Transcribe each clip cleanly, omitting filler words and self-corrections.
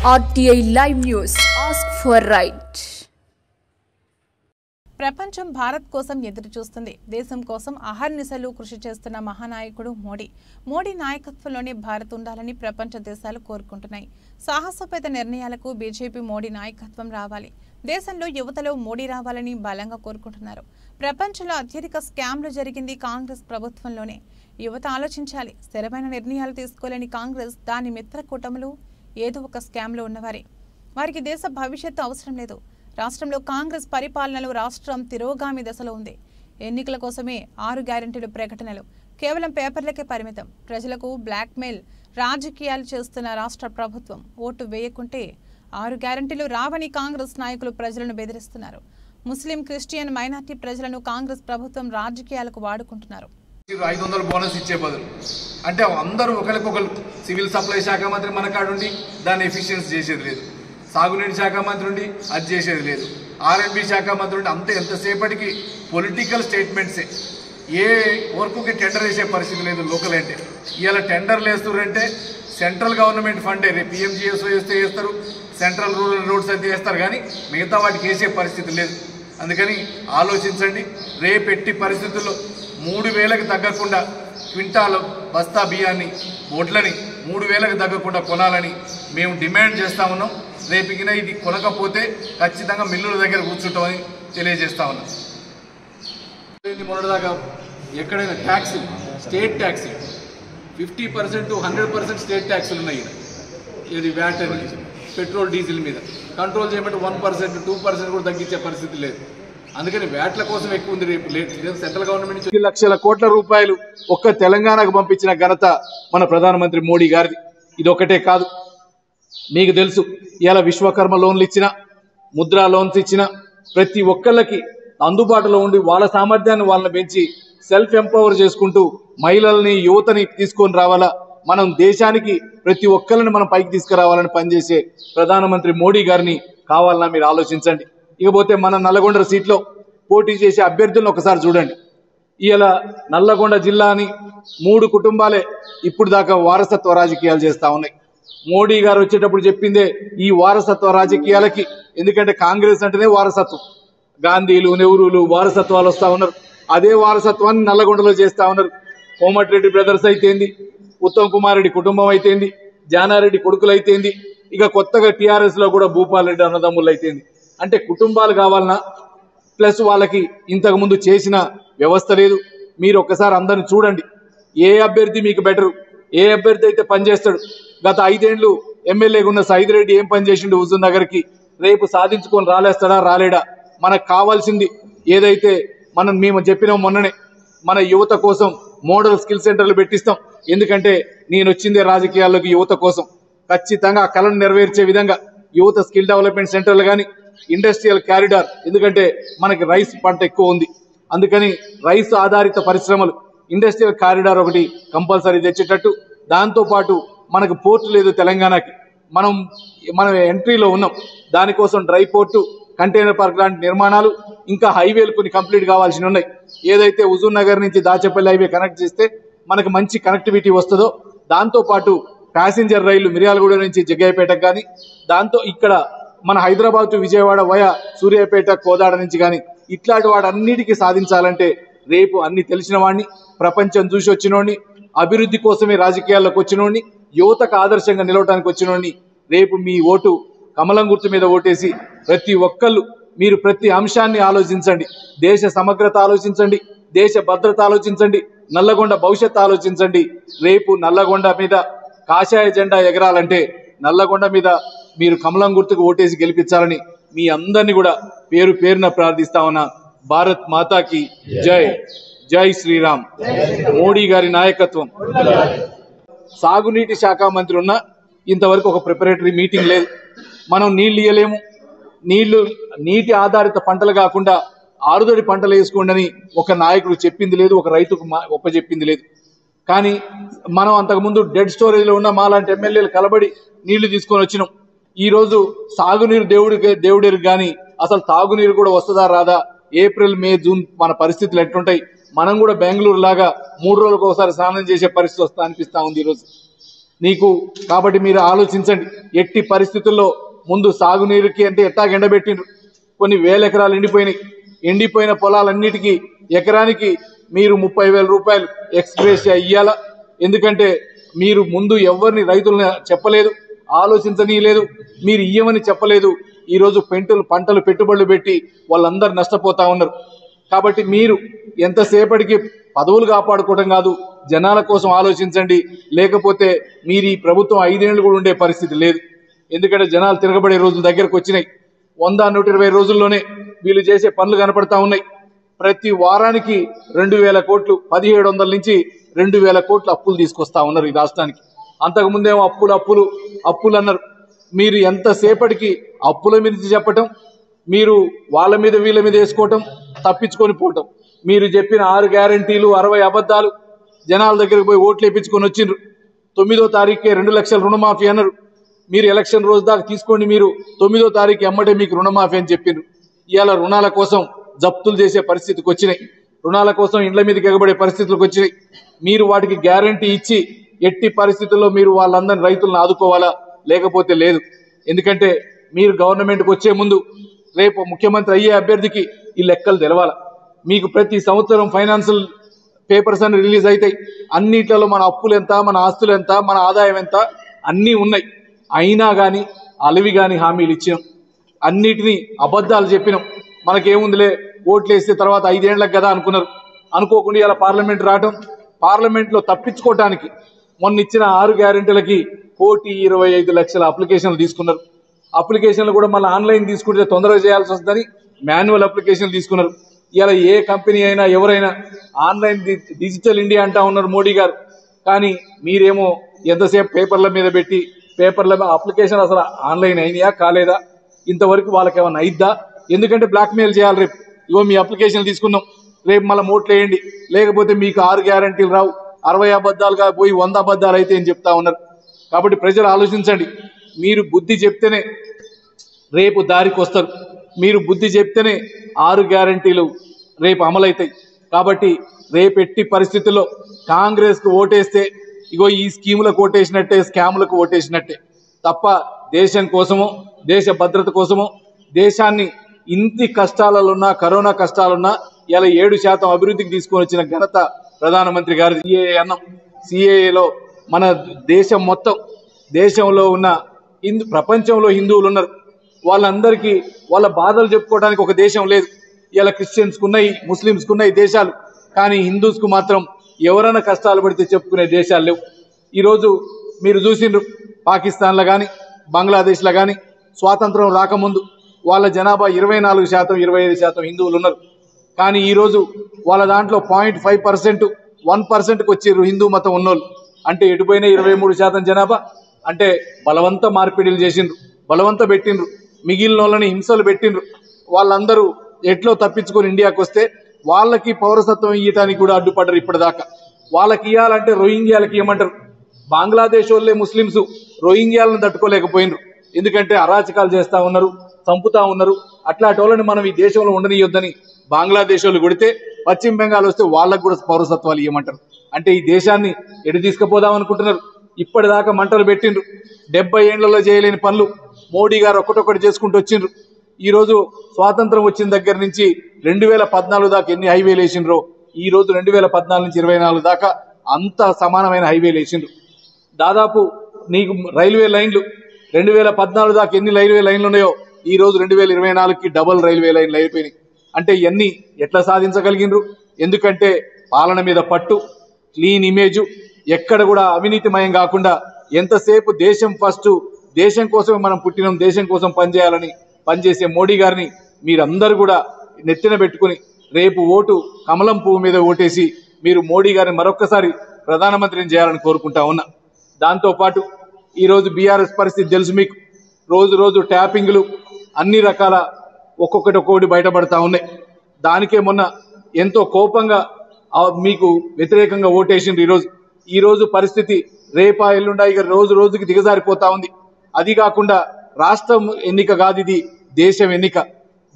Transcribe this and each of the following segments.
RTI Live News. Ask for right. ప్రపంచం భారత్ కోసం ఎదురు చూస్తుంది. దేశం కోసం అహర్నిశలు కృషి చేస్తున్న మహానాయకుడు మోడీ నాయకత్వంలోనే భారత్ ఉండాలని ప్రపంచ దేశాలు కోరుకుంటున్నాయి. సాహసోపేత నిర్ణయాలకు బీజేపీ మోడీ నాయకత్వం రావాలి. దేశంలో యువతలో మోడీ రావాలని బలంగా కోరుకుంటున్నారు. ప్రపంచంలో అత్యధిక స్కామ్లు జరిగింది కాంగ్రెస్ ప్రభుత్వంలోనే. యువత ఆలోచించాలి. స్థిరమైన నిర్ణయాలు తీసుకోలేని కాంగ్రెస్ దాని మిత్ర కూటములు ఏదో ఒక స్కామ్లో ఉన్నవారే. వారికి దేశ భవిష్యత్తు అవసరం లేదు. రాష్ట్రంలో కాంగ్రెస్ పరిపాలనలో రాష్ట్రం తిరోగామి దశలో ఉంది. ఎన్నికల కోసమే 6 గ్యారెంటీలు ప్రకటనలు కేవలం పేపర్లకే పరిమితం. ప్రజలకు బ్లాక్మెయిల్ రాజకీయాలు చేస్తున్న రాష్ట్ర ప్రభుత్వం. ఓటు వేయకుంటే 6 గ్యారెంటీలు రావని కాంగ్రెస్ నాయకులు ప్రజలను బెదిరిస్తున్నారు. ముస్లిం, క్రిస్టియన్, మైనార్టీ ప్రజలను కాంగ్రెస్ ప్రభుత్వం రాజకీయాలకు వాడుకుంటున్నారు. 500 బోనస్ ఇచ్చే బదులు అంటే అందరూ ఒకరికొకరు సివిల్ సప్లై శాఖ మంత్రి మన కాడుండి దాన్ని ఎఫిషియన్సీ చేసేది లేదు. సాగునీటి శాఖ మంత్రి ఉండి అది చేసేది లేదు. ఆర్ఎండ్బి శాఖ మంత్రి ఉండి అంతే ఎంతసేపటికి పొలిటికల్ స్టేట్మెంట్సే. ఏ వర్క్కి టెండర్ వేసే పరిస్థితి లేదు. లోకల్ అంటే ఇవాళ టెండర్లు వేస్తున్నారంటే సెంట్రల్ గవర్నమెంట్ ఫండే. రేపు పిఎంజిఎస్ఓ వేస్తే వేస్తారు, సెంట్రల్ రూరల్ రోడ్స్ అయితే వేస్తారు, కానీ మిగతా వాటికి వేసే పరిస్థితి లేదు. అందుకని ఆలోచించండి. రేపెట్టి పరిస్థితుల్లో 3000కి తగ్గకుండా క్వింటాల్ బస్తా బియ్యాన్ని, వడ్లని 3000కి తగ్గకుండా కొనాలని మేము డిమాండ్ చేస్తా ఉన్నాం. రేపుకినా ఇది కొనకపోతే ఖచ్చితంగా మిల్లుల దగ్గర కూర్చుంటామని తెలియజేస్తా ఉన్నాం. మొన్నటిదాకా ఎక్కడైనా ట్యాక్సీలు, స్టేట్ ట్యాక్సీ 50% 100% స్టేట్ ట్యాక్సీలు ఉన్నాయి. ఇది వ్యాట్ అని పెట్రోల్ డీజిల్ మీద కంట్రోల్ చేయమంటే 1%, 2% కూడా తగ్గించే పరిస్థితి లేదు. అందుకని వ్యాట్ల కోసం ఎక్కువ ఉంది. రేపు సెంట్రల్ గవర్నమెంట్ 2 లక్షల కోట్ల రూపాయలు ఒక్క తెలంగాణకు పంపించిన ఘనత మన ప్రధానమంత్రి మోడీ గారిది. ఇది ఒకటే కాదు, మీకు తెలుసు ఇలా విశ్వకర్మ లోన్లు ఇచ్చిన, ముద్రా లోన్స్ ఇచ్చిన, ప్రతి ఒక్కళ్ళకి అందుబాటులో ఉండి వాళ్ళ సామర్థ్యాన్ని వాళ్ళని పెంచి సెల్ఫ్ ఎంపవర్ చేసుకుంటూ మహిళల్ని, యువతని తీసుకొని రావాలా. మనం దేశానికి ప్రతి ఒక్కరిని మనం పైకి తీసుకురావాలని పనిచేసే ప్రధానమంత్రి మోడీ గారిని కావాలన్నా మీరు ఆలోచించండి. ఇకపోతే మన నల్లగొండ సీట్లో పోటీ చేసే అభ్యర్థులను ఒకసారి చూడండి. ఇలా నల్లగొండ జిల్లాని 3 కుటుంబాలే ఇప్పుడు దాకా వారసత్వ రాజకీయాలు చేస్తా ఉన్నాయి. మోడీ గారు వచ్చేటప్పుడు చెప్పిందే ఈ వారసత్వ రాజకీయాలకి. ఎందుకంటే కాంగ్రెస్ అంటేనే వారసత్వం. గాంధీలు, నెహ్రూలు వారసత్వాలు వస్తూ ఉన్నారు. అదే వారసత్వాన్ని నల్లగొండలో చేస్తూ ఉన్నారు. కోమటిరెడ్డి బ్రదర్స్ అయితేంది, ఉత్తమ్ కుమార్ రెడ్డి కుటుంబం అయితేంది, జానారెడ్డి కొడుకులు అయితేంది, ఇక కొత్తగా టీఆర్ఎస్ లో కూడా భూపాల్ రెడ్డి అన్నదమ్ములు అయితేంది. అంటే కుటుంబాలు కావాలన్నా ప్లస్ వాళ్ళకి ఇంతకుముందు చేసిన వ్యవస్థ లేదు. మీరు ఒక్కసారి అందరిని చూడండి. ఏ అభ్యర్థి మీకు బెటరు, ఏ అభ్యర్థి అయితే పనిచేస్తాడు. గత 5 ఏళ్లు ఎమ్మెల్యేగా ఉన్న సైదిరెడ్డి ఏం పనిచేసిండు హుజూర్ నగర్కి, రేపు సాధించుకొని రాలేస్తాడా, రాలేడా? మనకు కావాల్సింది ఏదైతే మేము చెప్పినాం మొన్ననే, మన యువత కోసం మోడల్ స్కిల్ సెంటర్లు పెట్టిస్తాం. ఎందుకంటే నేను వచ్చిందే రాజకీయాల్లోకి యువత కోసం. ఖచ్చితంగా ఆ కళను నెరవేర్చే విధంగా యువత స్కిల్ డెవలప్మెంట్ సెంటర్లు కానీ, ఇండస్ట్రియల్ కారిడార్, ఎందుకంటే మనకి రైస్ పంట ఎక్కువ ఉంది. అందుకని రైస్ ఆధారిత పరిశ్రమలు, ఇండస్ట్రియల్ కారిడార్ ఒకటి కంపల్సరీ తెచ్చేటట్టు. దాంతోపాటు మనకు పోర్టు లేదు తెలంగాణకి, మనం ఎంట్రీలో ఉన్నాం. దానికోసం డ్రై పోర్టు, కంటైనర్ పార్క్ లాంటి నిర్మాణాలు, ఇంకా హైవేలు కొన్ని కంప్లీట్ కావాల్సి ఉన్నాయి. ఏదైతే హుజూర్ నగర్ నుంచి దాచేపల్లి హైవే కనెక్ట్ చేస్తే మనకు మంచి కనెక్టివిటీ వస్తుందో, దాంతోపాటు ప్యాసింజర్ రైళ్లు మిర్యాలగూడ నుంచి జగ్గయ్యపేటకు కానీ, దాంతో ఇక్కడ మన హైదరాబాద్ టు విజయవాడ వయా సూర్యాపేట, కోదాడ నుంచి కానీ, ఇట్లాంటి వాడన్నిటికీ సాధించాలంటే రేపు అన్ని తెలిసిన వాడిని, ప్రపంచం చూసి వచ్చినోడిని, అభివృద్ధి కోసమే రాజకీయాల్లోకి వచ్చినోడిని, యువతకు ఆదర్శంగా నిలవడానికి వచ్చినోడిని రేపు మీ ఓటు కమలం గుర్తు మీద ఓటేసి ప్రతి ఒక్కళ్ళు మీరు ప్రతి అంశాన్ని ఆలోచించండి. దేశ సమగ్రత ఆలోచించండి, దేశ భద్రత ఆలోచించండి, నల్లగొండ భవిష్యత్తు ఆలోచించండి. రేపు నల్లగొండ మీద కాషాయ జెండా ఎగరాలంటే నల్లగొండ మీద మీరు కమలం గుర్తుకు ఓటేసి గెలిపించాలని మీ అందరినీ కూడా పేరు పేరున ప్రార్థిస్తా ఉన్నా. భారత్ మాతాకి జై. జై శ్రీరామ్. మోడీ గారి నాయకత్వం. సాగునీటి శాఖ మంత్రి ఉన్న ఇంతవరకు ఒక ప్రిపరేటరీ మీటింగ్ లేదు. మనం నీళ్లు ఇయ్యలేము. నీటి ఆధారిత పంటలు కాకుండా ఆరుదడి పంటలు వేసుకోండి ఒక నాయకుడు చెప్పింది లేదు, ఒక రైతుకు ఒప్పచెప్పింది లేదు. కానీ మనం అంతకుముందు డెడ్ స్టోరేజ్లో ఉన్న మాలాంటి ఎమ్మెల్యేలు కలబడి నీళ్లు తీసుకొని వచ్చినాం. ఈరోజు సాగునీరు దేవుడికి కానీ అసలు తాగునీరు కూడా వస్తుందా రాదా, ఏప్రిల్, మే, జూన్ మన పరిస్థితులు ఎట్లుంటాయి? మనం కూడా బెంగళూరు లాగా 3 రోజులకు ఒకసారి స్నానం చేసే పరిస్థితి అనిపిస్తా ఉంది ఈరోజు. నీకు. కాబట్టి మీరు ఆలోచించండి. ఎట్టి పరిస్థితుల్లో ముందు సాగునీరుకి అంటే ఎట్టాగ ఎండబెట్టిండ్రు, కొన్ని వేల ఎకరాలు ఎండిపోయినాయి. ఎండిపోయిన పొలాలన్నిటికీ ఎకరానికి మీరు 30,000 రూపాయలు ఎక్స్గ్రేషియా ఇయ్యాలా. ఎందుకంటే మీరు ముందు ఎవరిని రైతులను చెప్పలేదు, ఆలోచించనీయలేదు, మీరు ఇయ్యమని చెప్పలేదు. ఈరోజు పంటలు పెట్టుబడులు పెట్టి వాళ్ళందరూ నష్టపోతా ఉన్నారు. కాబట్టి మీరు ఎంతసేపటికి పదవులు కాపాడుకోవడం కాదు, జనాల కోసం ఆలోచించండి. లేకపోతే మీరు ఈ ప్రభుత్వం 5 ఏళ్ళు కూడా ఉండే పరిస్థితి లేదు. ఎందుకంటే జనాలు తిరగబడే రోజులు దగ్గరకు వచ్చినాయి. 100-120 రోజుల్లోనే వీళ్ళు చేసే పనులు కనపడతా ఉన్నాయి. ప్రతి వారానికి 2,000 కోట్లు, 1,700 నుంచి 2,000 కోట్లు అప్పులు తీసుకొస్తా ఉన్నారు ఈ రాష్ట్రానికి. అంతకుముందేమో అప్పులు అన్నారు. మీరు ఎంతసేపటికి అప్పుల మీద చెప్పటం, మీరు వాళ్ళ మీద వీళ్ళ మీద వేసుకోవటం, తప్పించుకొని పోవటం. మీరు చెప్పిన 6 గ్యారంటీలు 60 అబద్ధాలు జనాల దగ్గరకు పోయి ఓట్లు వేయించుకొని వచ్చిండ్రు. 9వ తారీఖుకే 2 లక్షల రుణమాఫీ అన్నారు. మీరు ఎలక్షన్ రోజు దాకా తీసుకోండి, మీరు 9వ తారీఖు ఎమ్మటే మీకు రుణమాఫీ అని చెప్పిండ్రు. ఇవాళ రుణాల కోసం జప్తులు చేసే పరిస్థితికి వచ్చినాయి, రుణాల కోసం ఇండ్ల మీదకి ఎగబడే పరిస్థితులకు వచ్చినాయి. మీరు వాటికి గ్యారంటీ ఇచ్చి ఎట్టి పరిస్థితుల్లో మీరు వాళ్ళందరినీ రైతులను ఆదుకోవాలా, లేకపోతే లేదు. ఎందుకంటే మీరు గవర్నమెంట్కి వచ్చే ముందు రేపు ముఖ్యమంత్రి అయ్యే అభ్యర్థికి ఈ లెక్కలు తెలవాలా. మీకు ప్రతి సంవత్సరం ఫైనాన్షియల్ పేపర్స్ అన్ని రిలీజ్ అవుతాయి. అన్నిట్లలో మన అప్పులు ఎంత, మన ఆస్తులు ఎంత, మన ఆదాయం ఎంత అన్నీ ఉన్నాయి. అయినా కానీ అలవి కానీ హామీలు ఇచ్చినాం, అన్నిటినీ అబద్ధాలు చెప్పినాం. మనకేముందిలే ఓట్లు వేస్తే తర్వాత 5 ఏళ్లకు కదా అనుకున్నారు. అనుకోకుండా ఇలా పార్లమెంట్ రావటం, పార్లమెంట్లో తప్పించుకోవటానికి మొన్న ఇచ్చిన 6 గ్యారెంటీలకి 1,25,00,000 అప్లికేషన్లు తీసుకున్నారు. అప్లికేషన్లు కూడా మళ్ళీ ఆన్లైన్ తీసుకుంటే తొందరగా చేయాల్సి వస్తుందని మాన్యువల్ అప్లికేషన్లు తీసుకున్నారు. ఇలా ఏ కంపెనీ అయినా ఎవరైనా ఆన్లైన్ డిజిటల్ ఇండియా అంటా ఉన్నారు మోడీ గారు. కానీ మీరేమో ఎంతసేపు పేపర్ల మీద పెట్టి అప్లికేషన్ అసలు ఆన్లైన్ అయినాయా కాలేదా, ఇంతవరకు వాళ్ళకి ఏమైనా అయిద్దా? ఎందుకంటే బ్లాక్మెయిల్ చేయాలి. రేపు ఇగో మీ అప్లికేషన్ తీసుకున్నాం, రేపు మళ్ళీ ఓట్లు వేయండి, లేకపోతే మీకు 6 గ్యారంటీలు రావు, 60 అబద్ధాలుగా పోయి 100 అబద్ధాలు అయితే అని చెప్తా ఉన్నారు. కాబట్టి ప్రజలు ఆలోచించండి. మీరు బుద్ధి చెప్తేనే రేపు దారికి వస్తారు. మీరు బుద్ధి చెప్తేనే 6 గ్యారంటీలు రేపు అమలవుతాయి. కాబట్టి రేపు ఎట్టి పరిస్థితుల్లో కాంగ్రెస్కు ఓటేస్తే ఇగో ఈ స్కీములకు ఓటేసినట్టే, స్కాములకు ఓటేసినట్టే తప్ప దేశం కోసమో, దేశ భద్రత కోసమో, దేశాన్ని ఇంటి కష్టాలలో ఉన్నా, కరోనా కష్టాలున్నా ఇలా 7% అభివృద్ధికి తీసుకొని వచ్చిన ఘనత ప్రధానమంత్రి గారు. సిఏఏ అన్నం, సిఏఏలో మన దేశం మొత్తం, దేశంలో ఉన్న ప్రపంచంలో హిందువులు ఉన్నారు, వాళ్ళందరికీ వాళ్ళ బాధలు చెప్పుకోవడానికి ఒక దేశం లేదు. ఇలా క్రిస్టియన్స్కు ఉన్నాయి, ముస్లిమ్స్కు ఉన్నాయి దేశాలు, కానీ హిందూస్కు మాత్రం ఎవరైనా కష్టాలు పడితే చెప్పుకునే దేశాలు లేవు. ఈరోజు మీరు చూసిండ్రు పాకిస్తాన్లో కానీ బంగ్లాదేశ్లో కానీ స్వాతంత్రం రాకముందు వాళ్ళ జనాభా 24%, 25% హిందువులు ఉన్నారు. కానీ ఈరోజు వాళ్ళ దాంట్లో 0.5%, 1%కి వచ్చిర్రు హిందూ మతం ఉన్నోళ్ళు. అంటే ఎటుపోయినా 23% జనాభా. అంటే బలవంత మార్పిడిలు చేసిండ్రు, బలవంత పెట్టిండ్రు, మిగిలిన వాళ్ళని హింసలు పెట్టిండ్రు. వాళ్ళందరూ ఎట్లో తప్పించుకొని ఇండియాకి వస్తే వాళ్ళకి పౌరసత్వం ఇవ్వటానికి కూడా అడ్డుపడ్డరు ఇప్పటిదాకా. వాళ్ళకి ఇవ్వాలంటే రోహింగ్యాలకి ఇవ్వమంటారు. బంగ్లాదేశ్ వాళ్ళే ముస్లిమ్స్ రోహింగ్యాలను తట్టుకోలేకపోయినరు. ఎందుకంటే అరాచకాలు చేస్తూ ఉన్నారు, చంపుతా ఉన్నారు. అట్లాంటి వాళ్ళని మనం ఈ దేశంలో ఉండనియొద్దని బంగ్లాదేశ్ వాళ్ళు కొడితే పశ్చిమ బెంగాల్ వస్తే వాళ్ళకు కూడా పౌరసత్వాలు ఇవ్వమంటారు. అంటే ఈ దేశాన్ని ఎటు తీసుకుపోదాం అనుకుంటున్నారు. ఇప్పటిదాకా మంటలు పెట్టిండ్రు. 70 ఏళ్లలో చేయలేని పనులు మోడీ గారు ఒక్కటొక్కటి చేసుకుంటూ వచ్చిండ్రు. ఈరోజు స్వాతంత్రం వచ్చిన దగ్గర నుంచి 2014 దాకా ఎన్ని హైవేలు వేసిండ్రో ఈ రోజు 2014 నుంచి 24 దాకా అంత సమానమైన హైవేలు వేసిండ్రు. దాదాపు నీకు రైల్వే లైన్లు 2014 దాకా ఎన్ని రైల్వే లైన్లు ఉన్నాయో ఈ రోజు 2024కి డబల్ రైల్వే లైన్లు అయిపోయినాయి. అంటే ఇవన్నీ ఎట్లా సాధించగలిగినరు? ఎందుకంటే పాలన మీద పట్టు, క్లీన్ ఇమేజ్, ఎక్కడ కూడా అవినీతిమయం కాకుండా ఎంతసేపు దేశం ఫస్ట్, దేశం కోసమే మనం పుట్టినాం, దేశం కోసం పనిచేయాలని పనిచేసే మోడీ గారిని మీరందరూ కూడా నెత్తిన పెట్టుకుని రేపు ఓటు కమలం పువ్వు మీద ఓటేసి మీరు మోడీ గారిని మరొక్కసారి ప్రధానమంత్రిని చేయాలని కోరుకుంటా ఉన్నా. దాంతోపాటు ఈరోజు బీఆర్ఎస్ పరిస్థితి తెలుసు మీకు. రోజు రోజు ట్యాపింగ్లు అన్ని రకాల ఒక్కొక్కటి బయటపడతా ఉన్నాయి. దానికే మొన్న ఎంతో కోపంగా మీకు వ్యతిరేకంగా ఓటేసిండ్రు. ఈరోజు పరిస్థితి రేపా ఎల్లుండా ఇక రోజు రోజుకి దిగజారిపోతా ఉంది. అది కాకుండా రాష్ట్రం ఎన్నిక కాదు, ఇది దేశం ఎన్నిక.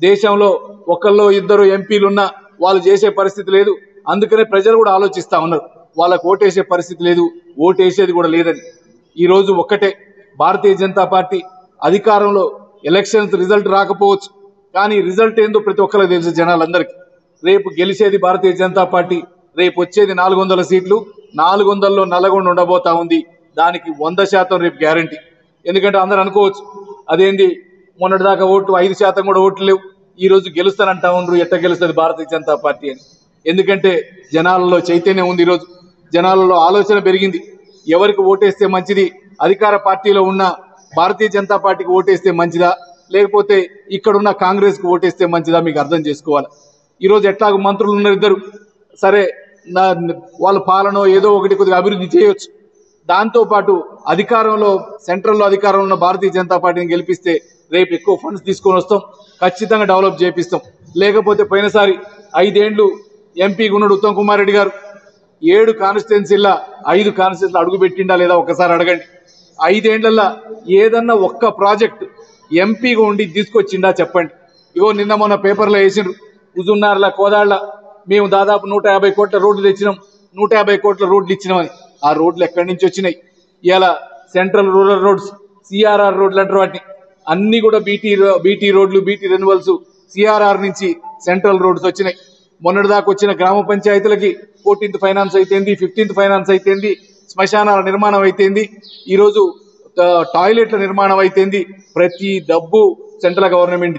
దేశంలో ఒకళ్ళు ఇద్దరు ఎంపీలున్నా వాళ్ళు చేసే పరిస్థితి లేదు. అందుకనే ప్రజలు కూడా ఆలోచిస్తూ ఉన్నారు, వాళ్ళకు ఓటేసే పరిస్థితి లేదు, ఓటేసేది కూడా లేదని. ఈరోజు ఒక్కటే, భారతీయ జనతా పార్టీ అధికారంలో ఎలక్షన్స్ రిజల్ట్ రాకపోవచ్చు, కానీ రిజల్ట్ ఏందో ప్రతి ఒక్కరికి తెలుసు జనాలందరికీ. రేపు గెలిచేది భారతీయ జనతా పార్టీ. రేపు వచ్చేది 400 సీట్లు, 400లో నల్గొండ ఉండబోతా ఉంది. దానికి 100% రేపు గ్యారంటీ. ఎందుకంటే అందరూ అనుకోవచ్చు, అదేంది మొన్నటిదాకా ఓట్లు 5% కూడా ఓట్లు లేవు, ఈ రోజు గెలుస్తానంటా ఉండరు, ఎట్ట గెలుస్తుంది భారతీయ జనతా పార్టీ అని. ఎందుకంటే జనాలలో చైతన్యం ఉంది. ఈరోజు జనాలలో ఆలోచన పెరిగింది. ఎవరికి ఓటేస్తే మంచిది, అధికార పార్టీలో ఉన్న భారతీయ జనతా పార్టీకి ఓటేస్తే మంచిదా, లేకపోతే ఇక్కడున్న కాంగ్రెస్కి ఓటేస్తే మంచిదా, మీకు అర్థం చేసుకోవాలి. ఈరోజు ఎట్లాగో మంత్రులు ఉన్నారు ఇద్దరు, సరే వాళ్ళ పాలన ఏదో ఒకటి కొద్దిగా అభివృద్ధి చేయొచ్చు. దాంతోపాటు అధికారంలో సెంట్రల్లో అధికారంలో ఉన్న భారతీయ జనతా పార్టీని గెలిపిస్తే రేపు ఎక్కువ ఫండ్స్ తీసుకొని వస్తాం, ఖచ్చితంగా డెవలప్ చేపిస్తాం. లేకపోతే పోయినసారి 5 ఏళ్లు ఎంపీగా ఉన్నాడు ఉత్తమ్ కుమార్ రెడ్డి గారు, 7 కాన్స్టిట్యున్సీల్లో 5 కాన్స్టిట్యున్సీలు అడుగు పెట్టిండా లేదా ఒకసారి అడగండి. 5 ఏళ్లలో ఏదన్నా ఒక్క ప్రాజెక్ట్ ఎంపీగా ఉండి తీసుకొచ్చిండా చెప్పండి. ఇగో నిన్న మొన్న పేపర్లో వేసిండ్రు, హుజూర్నగర్ల కోదాళ్ళ మేము దాదాపు 150 కోట్ల రోడ్లు తెచ్చినాం, 150 కోట్ల రోడ్లు ఇచ్చినామని. ఆ రోడ్లు ఎక్కడి నుంచి వచ్చినాయి? ఇలా సెంట్రల్ రూరల్ రోడ్స్, సిఆర్ఆర్ రోడ్లు అంటారు వాటిని, అన్ని కూడా బీటీ రోడ్లు, బీటీ రెన్యువల్స్, సిఆర్ఆర్ నుంచి సెంట్రల్ రోడ్స్ వచ్చినాయి. మొన్నటిదాకా వచ్చిన గ్రామ పంచాయతీలకి 14th ఫైనాన్స్ అయితేంది, 15th ఫైనాన్స్ అయితేంది, శ్మశానాల నిర్మాణం అయితేంది, ఈరోజు టాయిలెట్ల నిర్మాణం అయితేంది, ప్రతి డబ్బు సెంట్రల్ గవర్నమెంట్